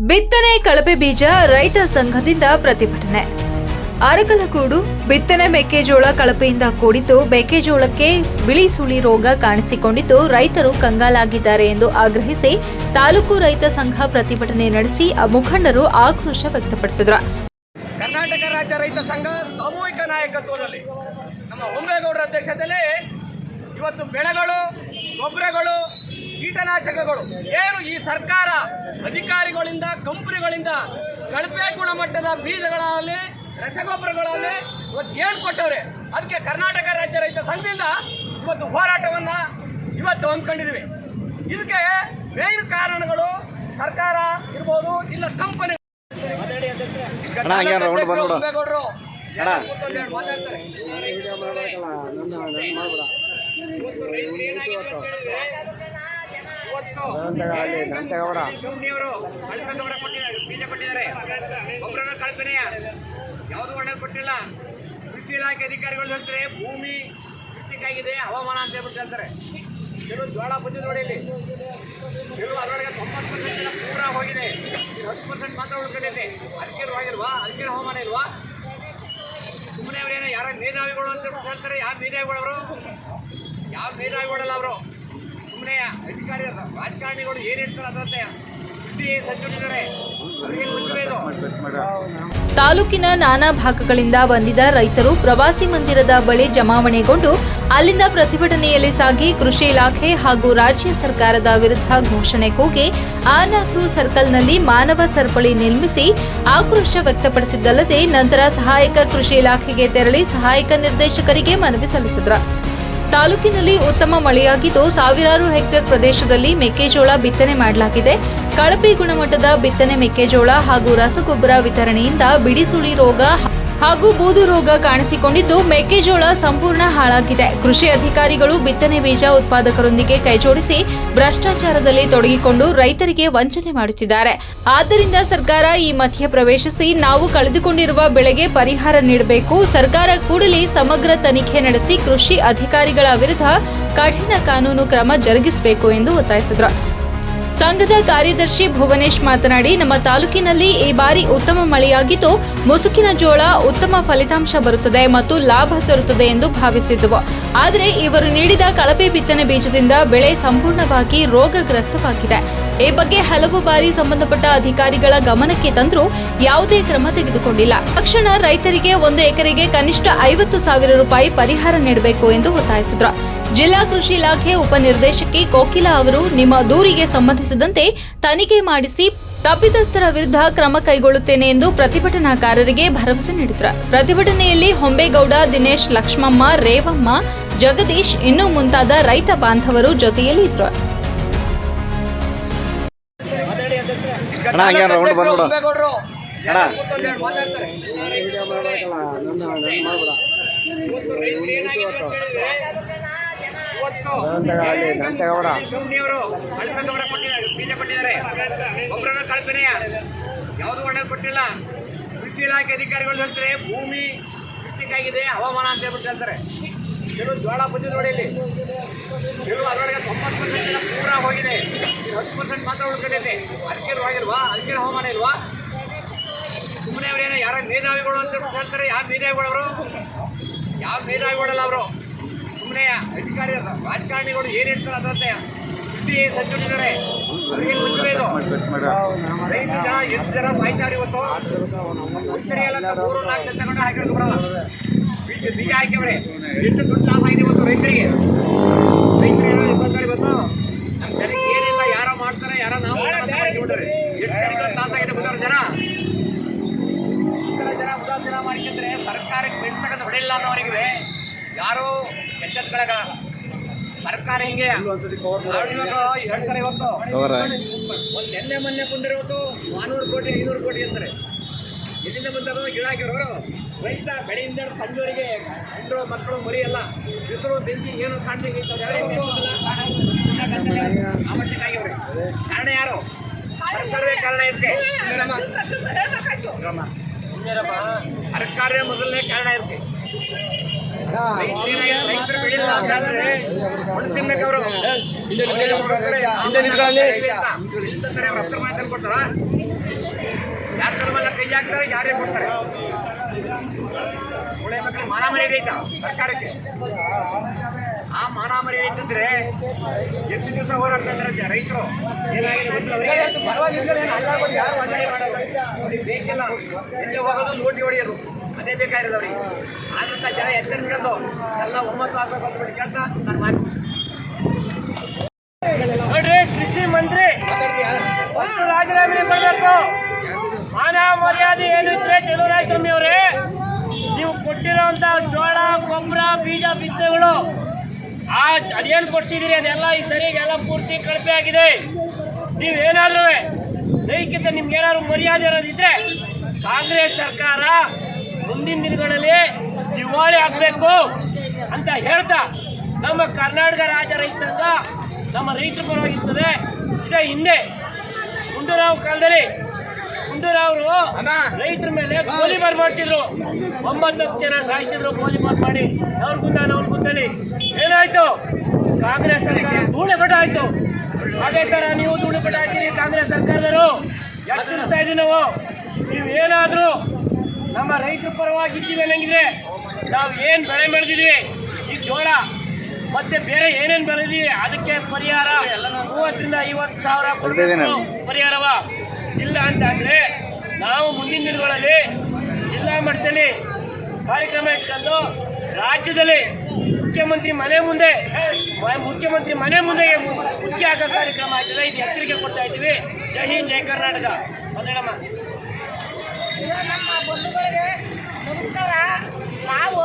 ಬಿತ್ತನೆ ಕಳಪೆ ಬೀಜ ರೈತ ಸಂಘದಿಂದ ಪ್ರತಿಭಟನೆ. ಅರಕಲಗೂಡು ಬಿತ್ತನೆ ಮೆಕ್ಕೆಜೋಳ ಕಳಪೆಯಿಂದ ಕೂಡಿದ್ದು ಮೆಕ್ಕೆಜೋಳಕ್ಕೆ ಬಿಳಿ ಸುಳಿ ರೋಗ ಕಾಣಿಸಿಕೊಂಡಿದ್ದು ರೈತರು ಕಂಗಾಲಾಗಿದ್ದಾರೆ ಎಂದು ಆಗ್ರಹಿಸಿ ತಾಲೂಕು ರೈತ ಸಂಘ ಪ್ರತಿಭಟನೆ ನಡೆಸಿ ಮುಖಂಡರು ಆಕ್ರೋಶ ವ್ಯಕ್ತಪಡಿಸಿದರು. ಕರ್ನಾಟಕ ರಾಜ್ಯ ರೈತ ಸಂಘ ಸಾಮೂಹಿಕ ನಾಯಕತ್ವದಲ್ಲಿ ನಮ್ಮ ಹೊಂಬೇಗೌಡರ ಅಧ್ಯಕ್ಷತೆಯಲ್ಲಿ ಇವತ್ತು ಬೆಳೆಗಳು, ಗೊಬ್ಬರಗಳು, ಕೀಟನಾಶಕಗಳು ಏನು ಈ ಸರ್ಕಾರ ಅಧಿಕಾರಿಗಳಿಂದ, ಕಂಪನಿಗಳಿಂದ ಕಳಪೆ ಗುಣಮಟ್ಟದ ಬೀಜಗಳಲ್ಲಿ, ರಸಗೊಬ್ಬರಗಳಲ್ಲಿ ಇವತ್ತು ಏನು ಕೊಟ್ಟವ್ರೆ, ಅದಕ್ಕೆ ಕರ್ನಾಟಕ ರಾಜ್ಯ ರೈತ ಸಂಘದಿಂದ ಇವತ್ತು ಹೋರಾಟವನ್ನು ಇವತ್ತು ಹಮ್ಮಿಕೊಂಡಿದ್ದೀವಿ. ಇದಕ್ಕೆ ಮೇನ್ ಕಾರಣಗಳು ಸರ್ಕಾರ ಇರ್ಬೋದು, ಇಲ್ಲ ಕಂಪನಿ. ಹೊಂಬೇಗೌಡರು ಮಾತಾಡ್ತಾರೆ. ಕಂಪನಿಯವರು ಬೀಜ ಕೊಟ್ಟಿದ್ದಾರೆ, ಗೊಬ್ಬರ ಕಲ್ಪನೆಯ ಯಾವುದು ಒಳ್ಳೆ ಕೊಟ್ಟಿಲ್ಲ. ಕೃಷಿ ಇಲಾಖೆ ಅಧಿಕಾರಿಗಳು ಹೇಳ್ತಾರೆ ಭೂಮಿ ಕೃಷಿಕಾಗಿದೆ, ಹವಾಮಾನ ಅಂತ ಹೇಳ್ಬಿಟ್ಟು ಹೇಳ್ತಾರೆ. ಕೆಲವು ಜೋಳ ಬುದ್ಧಿ ನೋಡಿ, ಇಲ್ಲಿ ಕೆಲವು ಅದರೊಳಗೆ 90% ಪೂರ ಹೋಗಿದೆ, 10% ಮಾತ್ರ ಉಳ್ಕೊಂಡಿದೆ. ಅದಕ್ಕೆ ಆಗಿಲ್ವಾ? ಅದಕ್ಕೆ ಹವಾಮಾನ ಇಲ್ವಾ? ಸುಮ್ಮನೆ ಅವರೇನೋ ಯಾರ ಮೇಧಾವಿಗಳು ಅಂತ ಹೇಳ್ತಾರೆ. ಯಾರು ಮೇಧಾವಿಗಳು ಅವರು? ಯಾವ ಮೇಧಾವಿಗಳಲ್ಲ ಅವರು, ಸುಮ್ಮನೆ ಅಧಿಕಾರಿ ರಾಜಕಾರಣಿಗಳು ಏನು ಹೇಳ್ತಾರೆ ಅದರಂತೆ ಕೃಷಿ ಸಚಿವರಿದ್ದಾರೆ. ಅವರಿಗೆ ಗೊತ್ತಿಲ್ಲ ಇದು. ತಾಲೂಕಿನ ನಾನಾ ಭಾಗಗಳಿಂದ ಬಂದಿದ್ದ ರೈತರು ಪ್ರವಾಸಿ ಮಂದಿರದ ಬಳಿ ಜಮಾವಣೆಗೊಂಡು ಅಲ್ಲಿಂದ ಪ್ರತಿಭಟನೆಯಲ್ಲಿ ಸಾಗಿ ಕೃಷಿ ಇಲಾಖೆ ಹಾಗೂ ರಾಜ್ಯ ಸರ್ಕಾರದ ವಿರುದ್ಧ ಘೋಷಣೆ ಕೂಗಿ ಆನಾಕ್ರು ಸರ್ಕಲ್ನಲ್ಲಿ ಮಾನವ ಸರಪಳಿ ನಿರ್ಮಿಸಿ ಆಕ್ರೋಶ ವ್ಯಕ್ತಪಡಿಸಿದ್ದಲ್ಲದೆ ನಂತರ ಸಹಾಯಕ ಕೃಷಿ ಇಲಾಖೆಗೆ ತೆರಳಿ ಸಹಾಯಕ ನಿರ್ದೇಶಕರಿಗೆ ಮನವಿ ಸಲ್ಲಿಸಿದರು. ತಾಲೂಕಿನಲ್ಲಿ ಉತ್ತಮ ಮಳೆಯಾಗಿದ್ದು ಸಾವಿರಾರು ಹೆಕ್ಟೇರ್ ಪ್ರದೇಶದಲ್ಲಿ ಮೆಕ್ಕೆಜೋಳ ಬಿತ್ತನೆ ಮಾಡಲಾಗಿದೆ. ಕಳಪೆ ಗುಣಮಟ್ಟದ ಬಿತ್ತನೆ ಮೆಕ್ಕೆಜೋಳ ಹಾಗೂ ರಸಗೊಬ್ಬರ ವಿತರಣೆಯಿಂದ ಬಿಡಿಸುಳಿ ರೋಗ ಹಾಗೂ ಬೂದು ರೋಗ ಕಾಣಿಸಿಕೊಂಡಿದ್ದು ಮೆಕ್ಕೆಜೋಳ ಸಂಪೂರ್ಣ ಹಾಳಾಗಿದೆ. ಕೃಷಿ ಅಧಿಕಾರಿಗಳು ಬಿತ್ತನೆ ಬೀಜ ಉತ್ಪಾದಕರೊಂದಿಗೆ ಕೈಜೋಡಿಸಿ ಭ್ರಷ್ಟಾಚಾರದಲ್ಲಿ ತೊಡಗಿಕೊಂಡು ರೈತರಿಗೆ ವಂಚನೆ ಮಾಡುತ್ತಿದ್ದಾರೆ. ಆದ್ದರಿಂದ ಸರ್ಕಾರ ಈ ಮಧ್ಯೆ ಪ್ರವೇಶಿಸಿ ನಾವು ಕಳೆದುಕೊಂಡಿರುವ ಬೆಳೆಗೆ ಪರಿಹಾರ ನೀಡಬೇಕು. ಸರ್ಕಾರ ಕೂಡಲೇ ಸಮಗ್ರ ತನಿಖೆ ನಡೆಸಿ ಕೃಷಿ ಅಧಿಕಾರಿಗಳ ವಿರುದ್ಧ ಕಠಿಣ ಕಾನೂನು ಕ್ರಮ ಜರುಗಿಸಬೇಕು ಎಂದು ಒತ್ತಾಯಿಸಿದರು. ಸಂಘದ ಕಾರ್ಯದರ್ಶಿ ಭುವನೇಶ್ ಮಾತನಾಡಿ, ನಮ್ಮ ತಾಲೂಕಿನಲ್ಲಿ ಈ ಬಾರಿ ಉತ್ತಮ ಮಳೆಯಾಗಿದ್ದು ಮುಸುಕಿನ ಜೋಳ ಉತ್ತಮ ಫಲಿತಾಂಶ ಬರುತ್ತದೆ ಮತ್ತು ಲಾಭ ತರುತ್ತದೆ ಎಂದು ಭಾವಿಸಿದ್ದವು. ಆದರೆ ಇವರು ನೀಡಿದ ಕಳಪೆ ಬಿತ್ತನೆ ಬೀಜದಿಂದ ಬೆಳೆ ಸಂಪೂರ್ಣವಾಗಿ ರೋಗಗ್ರಸ್ತವಾಗಿದೆ. ಈ ಬಗ್ಗೆ ಹಲವು ಬಾರಿ ಸಂಬಂಧಪಟ್ಟ ಅಧಿಕಾರಿಗಳ ಗಮನಕ್ಕೆ ತಂದರೂ ಯಾವುದೇ ಕ್ರಮ ತೆಗೆದುಕೊಂಡಿಲ್ಲ. ತಕ್ಷಣ ರೈತರಿಗೆ 1 ಎಕರೆಗೆ ಕನಿಷ್ಠ 50,000 ರೂಪಾಯಿ ಪರಿಹಾರ ನೀಡಬೇಕು ಎಂದು ಒತ್ತಾಯಿಸಿದರು. ಜಿಲ್ಲಾ ಕೃಷಿ ಇಲಾಖೆ ಉಪನಿರ್ದೇಶಕಿ ಕೋಕಿಲಾ ಅವರು ನಿಮ್ಮ ದೂರಿಗೆ ಸಂಬಂಧಿಸಿದಂತೆ ತನಿಖೆ ಮಾಡಿಸಿ ತಪ್ಪಿತಸ್ಥರ ವಿರುದ್ಧ ಕ್ರಮ ಕೈಗೊಳ್ಳುತ್ತೇನೆ ಎಂದು ಪ್ರತಿಭಟನಾಕಾರರಿಗೆ ಭರವಸೆ ನೀಡಿದರು. ಪ್ರತಿಭಟನೆಯಲ್ಲಿ ಹೊಂಬೇಗೌಡ, ದಿನೇಶ್, ಲಕ್ಷ್ಮಮ್ಮ, ರೇವಮ್ಮ, ಜಗದೀಶ್ ಇನ್ನೂ ಮುಂತಾದ ರೈತ ಬಾಂಧವರು ಜೊತೆಯಲ್ಲಿ ಇದ್ರು. ಕಂಪನಿಯವರು ಬೀಜ ಕೊಟ್ಟಿದ್ದಾರೆ, ಗೊಬ್ಬರ ಕಲ್ಪನೆಯ ಯಾವುದು ಒಳ್ಳೆ ಕೊಟ್ಟಿಲ್ಲ. ಕೃಷಿ ಇಲಾಖೆ ಅಧಿಕಾರಿಗಳು ಹೇಳ್ತಾರೆ ಭೂಮಿ ಕೃಷಿಕಾಗಿದೆ, ಹವಾಮಾನ ಅಂತ ಹೇಳ್ಬಿಟ್ಟು ಹೇಳ್ತಾರೆ. ಕೆಲವು ಜೋಳ ಬುದ್ಧಿ ನೋಡಿ, ಇಲ್ಲಿ ಕೆಲವು ಅದರೊಳಗೆ 90% ಪೂರ ಹೋಗಿದೆ, 10% ಮಾತ್ರ ಉಳ್ಕೊಂಡಿದೆ. ಅದಕ್ಕೆ ಆಗಿಲ್ವಾ? ಅದಕ್ಕೆ ಹವಾಮಾನ ಇಲ್ವಾ? ಸುಮ್ಮನೆ ಅವರೇನೋ ಯಾರ ಮೇಧಾವಿಗಳು ಅಂತ ಹೇಳ್ತಾರೆ. ಯಾರು ಮೇಧಾವಿಗಳು ಅವರು? ಯಾವ ಮೇಧಾವಿಗಳಲ್ಲ ಅವರು, ಸುಮ್ಮನೆ ಅಧಿಕಾರಿ ರಾಜಕಾರಣಿಗಳು ಏನು ಹೇಳ್ತಾರೆ ಅದರಂತೆ ಕೃಷಿ ಸಚಿವರಿದ್ದಾರೆ. ಅವರಿಗೆ ಗೊತ್ತಿಲ್ಲ ಇದು. ರೈತ ಜನ ಎಷ್ಟು ಜನ ಸಾಯ್ತಾರೆ ಇವತ್ತು. ಎಲ್ಲ 3-4 ಲಕ್ಷ ತಗೊಂಡು ಹಾಕಿರೋದು ಬರಲ್ಲ. ಬೀಜ ಹಾಕಿವ್ರೆ ಎಷ್ಟು ದುಡ್ಡು ಲಾಸ್ ಆಗಿದೆ ಇವತ್ತು ರೈತರಿಗೆ. ಇವತ್ತು ನಮ್ಮ ಜನಕ್ಕೆ ಏನಿಲ್ಲ, ಯಾರೋ ಮಾಡ್ತಾರೆ, ಯಾರೋ ನಾವು ಬಿಡ್ತಾರೆ. ಎಷ್ಟು ಜನಕ್ಕೆ ಲಾಸ್ ಆಗಿದೆ ಗೊತ್ತಾರ ಜನ. ಜನ ಉದಾಸೀನ ಮಾಡಿದ್ರೆ ಸರ್ಕಾರಕ್ಕೆ ಬೆಳ್ತಕ್ಕಂಥ ಹೊಡೆಯಿಲ್ಲ ಅನ್ನೋವರೆಗೆ ಯಾರು ಎಚ್ಚೆತ್ಕೊಳ್ಳ. ಸರ್ಕಾರ ಹಿಂಗೆ ಹೇಳ್ತಾರೆ. ಇವತ್ತು ಒಂದು ಮೊನ್ನೆ ಬಂದರೆ ಇವತ್ತು 400 ಕೋಟಿ 500 ಕೋಟಿ ಅಂತಾರೆ. ಎಲ್ಲಿಂದ ಬಂದಾಗ ಗಿಡ ಹಾಕಿರೋರು ರೈತ ಬೆಳೆಯಿಂದ ಸಂಜೆವರೆಗೆ ಹೆಣ್ಣು ಮಕ್ಕಳು ಮರಿ ಎಲ್ಲ ಹೆಸರು ಬೆಂಕಿ ಏನು ಕಾಣ್ಲಿಕ್ಕೆ ಆ ಮಟ್ಟಿಗೆ ಆಗಿವ್ರಿ. ಕಾರಣ ಯಾರು? ಸರ್ಕಾರವೇ ಕಾರಣ. ಇದಕ್ಕೆ ಸರ್ಕಾರವೇ ಮೊದಲನೇ ಕಾರಣ. ಇದಕ್ಕೆ ರೈತರು ಬೆಳೆಯಿಲ್ಲ ಅಂತಂದ್ರೆ ತಿನ್ಬೇಕವರು ಹಿಂದೆ ನಿಂತ್ಕೊಳ್ಳಿ. ಕೊಡ್ತಾರ ಕೈ ಹಾಕ್ತಾರೆ, ಯಾರೇ ಕೊಡ್ತಾರೆ. ಒಳ್ಳೆ ಮಕ್ಕಳು ಮಾನ ಮರ್ಯಾದೆ ಐತಾ ಸರ್ಕಾರಕ್ಕೆ? ಆ ಮಾನ ಮರ್ಯಾದೆ ಐತಂದ್ರೆ ಎಷ್ಟು ದಿವಸ ಹೋರಾಡ್ತಾ ಇದ್ದಾರೆ ರೈತರು? ಏನಾಗಿದೆ ಅವ್ರಿಗೆ ಬೇಕಿಲ್ಲ, ಎಲ್ಲಿ ಹೋಗೋದು ಲೂಟಿ ಹೊಡೆಯೋದು, ಅದೇ ಬೇಕಾಗಿರೋದು ಅವ್ರಿಗೆ. ಆದ್ರಿಂದ ಜನ ಎಚ್ಚರಿಸ್ಕೊಂಡು ಎಲ್ಲ ಒಮ್ಮತ್ತು ಆಗ್ಬೇಕು ಅಂತ ಕೆಲಸ ನಾನು ಮಾಡಿ. ನೋಡ್ರಿ, ಕೃಷಿ ಮಂತ್ರಿ ರಾಜೀನಾಮೆ ಮಾಡಬೇಕು. ಮಾನ ಮರ್ಯಾದೆ ಏನು ಇದ್ರೆ ಚಲುವರಾಯಸ್ವಾಮಿ ಅವರೇ, ನೀವು ಕೊಟ್ಟಿರೋಂಥ ಜೋಳ, ಗೊಬ್ಬರ, ಬೀಜ, ಬಿತ್ತನೆಗಳು ಅದೇನು ಕೊಡ್ಸಿದ್ದೀರಿ ಅದೆಲ್ಲ ಈ ಸರಿಗೆಲ್ಲ ಪೂರ್ತಿ ಕಳಪೆ ಆಗಿದೆ. ನೀವೇನಾದ್ರೂ ದೈಹಿಕತೆ ನಿಮ್ಗೇನಾದ್ರು ಮರ್ಯಾದೆ ಇರೋದಿದ್ರೆ ಕಾಂಗ್ರೆಸ್ ಸರ್ಕಾರ ಮುಂದಿನ ದಿನಗಳಲ್ಲಿ ದಿವಾಳಿ ಆಗಬೇಕು ಅಂತ ಹೇಳ್ತಾ ನಮ್ಮ ಕರ್ನಾಟಕ ರಾಜ್ಯ ರೈತ ಸಂಘ ನಮ್ಮ ರೈತರ ಪರವಾಗಿರ್ತದೆ. ಇದೇ ಹಿಂದೆ ಗುಂಡೂರಾವ್ ಕಾಲದಲ್ಲಿ ಗುಂಡೂರಾವ್ರು ರೈತರ ಮೇಲೆ ಗೋಲಿಬಾರ್ ಮಾಡ್ತಿದ್ರು, 9 ಜನ ಸಾಯಿಸಿದ್ರು ಗೋಲಿಬಾರ್ ಮಾಡಿ. ಅವ್ರ ಗುಂದಲ್ಲಿ ಏನಾಯ್ತು? ಕಾಂಗ್ರೆಸ್ ಸರ್ಕಾರ ಧೂಳುಪಟ ಆಯ್ತು. ಅದೇ ತರ ನೀವು ಧೂಳುಪಟ ಹಾಕಿರಿ ಕಾಂಗ್ರೆಸ್ ಸರ್ಕಾರದವರು. ಎಚ್ಚರಿಸ್ತಾ ಇದ್ದೀವಿ ನಾವು, ನೀವು ಏನಾದರೂ ನಮ್ಮ ರೈತರ ಪರವಾಗಿದ್ದೀವಿ ಅನ್ನಂಗಿದ್ರೆ ನಾವು ಏನು ಬೆಳೆ ಬೆಳೆದಿದ್ವಿ, ಈ ಜೋಳ ಮತ್ತೆ ಬೇರೆ ಏನೇನು ಬೆಳೆದಿವಿ ಅದಕ್ಕೆ ಪರಿಹಾರ 30 ರಿಂದ 50 ಸಾವಿರ ಕೊಡಬೇಕು ಪರಿಹಾರವ. ಇಲ್ಲ ಅಂತ ಅಂದ್ರೆ ನಾವು ಮುಂದಿನ ದಿನಗಳಲ್ಲಿ ಜಿಲ್ಲಾ ಮಟ್ಟದಲ್ಲಿ ಕಾರ್ಯಕ್ರಮ ಇಟ್ಕೊಂಡು ರಾಜ್ಯದಲ್ಲಿ ಮುಖ್ಯಮಂತ್ರಿ ಮನೆ ಮುಂದೆ ಮುಖ್ಯ ಆಗೋ ಕಾರ್ಯಕ್ರಮ ಆಗ್ತದೆ. ಇದು ಎಚ್ಚರಿಕೆ ಕೊಡ್ತಾ ಇದ್ದೀವಿ. ಜೈ ಹಿಂದ್, ಜೈ ಕರ್ನಾಟಕ. ನಮ್ಮ ಬಂಧುಗಳಿಗೆ ನಮಸ್ಕಾರ. ನಾವು